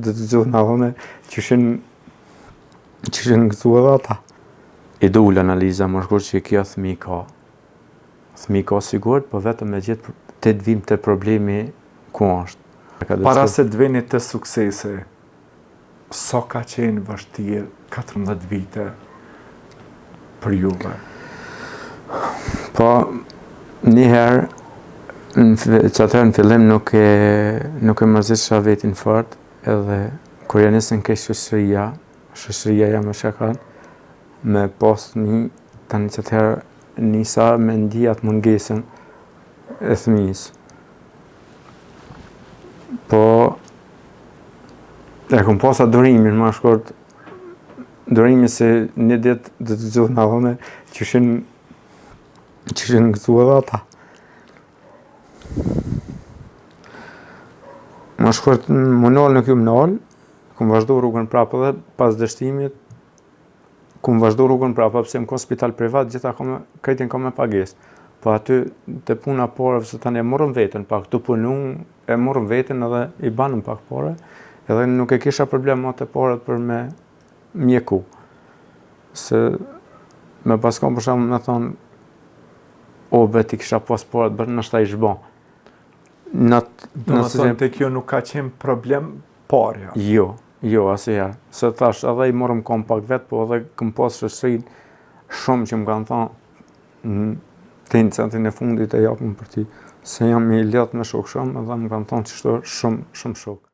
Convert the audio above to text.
dhe të gjithë në dhëne që shenë këtu edhe ata. I do ullë analiza më shkur që kjo thmi ka. Thmi ka sigurt, po vetëm me gjithë të vim të problemi ku është. Para se të vini të suksesi, sa ka qenë vështirë 14 vite për juve? Po, njëherë, që atëherë në fillim nuk e mërzisha vetin fort, edhe kur ja nisën ke shoqëria jam e shakan, me pas një, tani që atëherë nisa me ndijat mungesën e fëmijës. Po, e kom pasa durimin, ma shkort, durimi se një ditë dhe të gjithë në dhëne që shenë këtu edhe ata. Ma shkort, më nalë në kjo më nalë, kom vazhdo rrugën prapë edhe pas dështimit, kom vazhdo rrugën prapë, pëse më ka spital privat, gjitha krejtin ka me pagesë. Po aty të puna pare, se tani e morëm vetën pak, të punu, e morëm vetën edhe i banëm pak pare, edhe nuk e kisha problemat e paret për me mjeku. Se me paskon për shumë me thonë, o beti kisha pas paret, bërë nështë ta i shban. Do më thonë të kjo nuk ka qenë problem parja? Jo, asëherë. Se thash, edhe i morëm kom pak vetë, po edhe këm pas shoqërin shumë që më kanë thonë, të centin e fundit e japëm për ti, se jam i lidhë me shok shumë, edhe më kanë thonë që shto shumë shok.